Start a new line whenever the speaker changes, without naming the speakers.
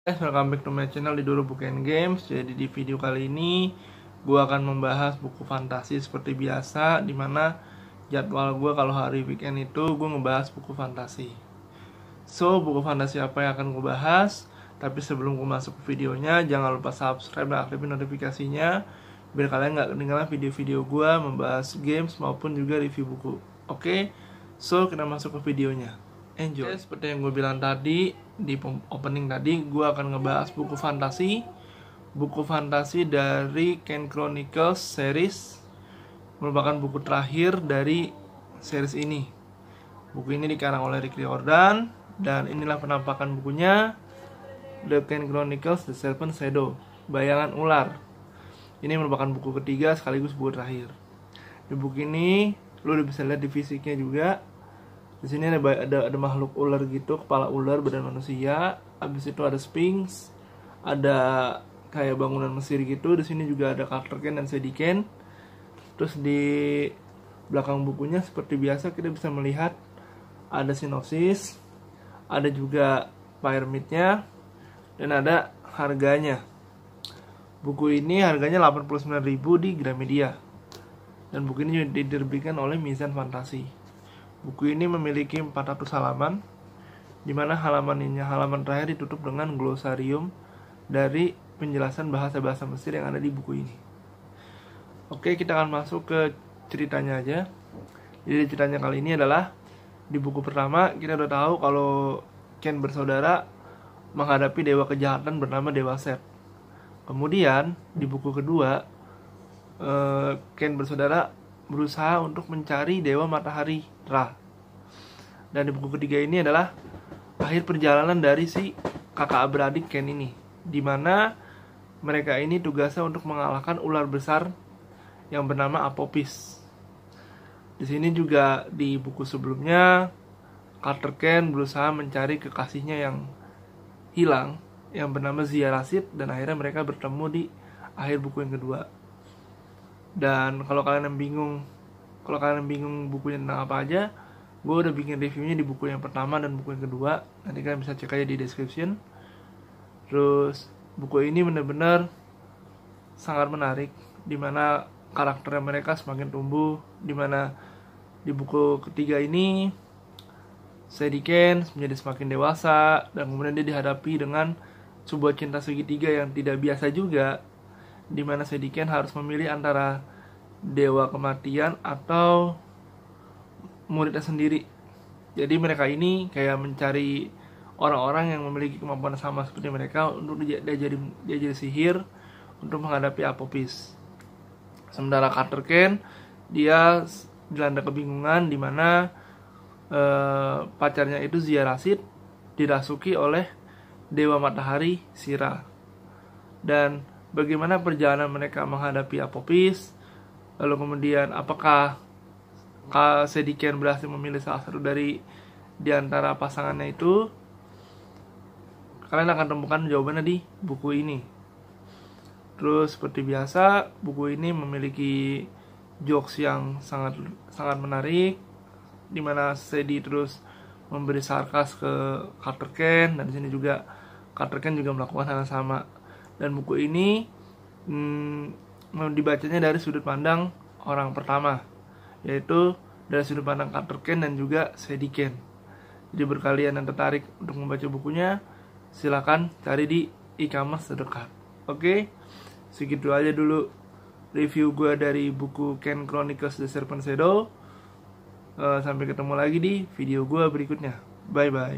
Welcome back to my channel di Doro Book and Games. Jadi di video kali ini gue akan membahas buku fantasi seperti biasa, dimana jadwal gue kalau hari weekend itu gue ngebahas buku fantasi. So, buku fantasi apa yang akan gue bahas? Tapi sebelum gue masuk ke videonya, jangan lupa subscribe dan aktifin notifikasinya biar kalian gak ketinggalan video-video gue membahas games maupun juga review buku. Oke, so kita masuk ke videonya. Enjoy. Seperti yang gue bilang tadi di opening tadi, gue akan ngebahas buku fantasi dari Ken Chronicles series, merupakan buku terakhir dari series ini. Buku ini dikarang oleh Rick Riordan dan inilah penampakan bukunya, The Ken Chronicles The Serpent Shadow, Bayangan Ular. Ini merupakan buku ketiga sekaligus buku terakhir. Di buku ini lo udah bisa lihat di fisiknya juga. Di sini ada makhluk ular gitu, kepala ular, badan manusia. Habis itu ada Sphinx, ada kayak bangunan Mesir gitu. Di sini juga ada Carter Ken dan Sadie Ken. Terus di belakang bukunya seperti biasa kita bisa melihat ada sinopsis, ada juga pyramidnya, dan ada harganya. Buku ini harganya 89.000 di Gramedia. Dan buku ini diterbitkan oleh Mizan Fantasi. Buku ini memiliki 400 halaman, di mana halaman terakhir ditutup dengan glosarium dari penjelasan bahasa-bahasa Mesir yang ada di buku ini. Oke, kita akan masuk ke ceritanya aja. Jadi ceritanya kali ini adalah di buku pertama kita udah tahu kalau Ken bersaudara menghadapi dewa kejahatan bernama Dewa Set. Kemudian di buku kedua Ken bersaudara berusaha untuk mencari dewa matahari Ra. Dan di buku ketiga ini adalah akhir perjalanan dari si kakak beradik Ken ini, dimana mereka ini tugasnya untuk mengalahkan ular besar yang bernama Apopis. Di sini juga di buku sebelumnya Carter Ken berusaha mencari kekasihnya yang hilang yang bernama Zia Rashid, dan akhirnya mereka bertemu di akhir buku yang kedua. Dan kalau kalian bingung bukunya tentang apa aja, gue udah bikin reviewnya di buku yang pertama dan buku yang kedua. Nanti kalian bisa cek aja di description. Terus buku ini benar-benar sangat menarik, dimana karakternya mereka semakin tumbuh. Dimana di buku ketiga ini Sadie Ken menjadi semakin dewasa, dan kemudian dia dihadapi dengan sebuah cinta segitiga yang tidak biasa juga, di mana Sadie Ken harus memilih antara dewa kematian atau muridnya sendiri. Jadi mereka ini kayak mencari orang-orang yang memiliki kemampuan sama seperti mereka untuk diajari sihir untuk menghadapi Apopis. Sementara Carter Ken dia dilanda kebingungan, di mana pacarnya itu Zia Rashid dirasuki oleh dewa matahari Sira. Dan bagaimana perjalanan mereka menghadapi Apopis, lalu kemudian apakah Sadie Ken berhasil memilih salah satu dari antara pasangannya itu, kalian akan temukan jawabannya di buku ini. Terus seperti biasa, buku ini memiliki jokes yang sangat menarik, dimana Sadie terus memberi sarkas ke Carter Ken, dan di sini juga Carter Ken juga melakukan hal yang sama. Dan buku ini dibacanya dari sudut pandang orang pertama, yaitu dari sudut pandang Carter Ken dan juga Sadie Ken. Jadi bagi kalian yang tertarik untuk membaca bukunya, silakan cari di e-commerce terdekat. Oke, segitu aja dulu review gue dari buku Ken Chronicles The Serpent Shadow. Sampai ketemu lagi di video gue berikutnya. Bye bye.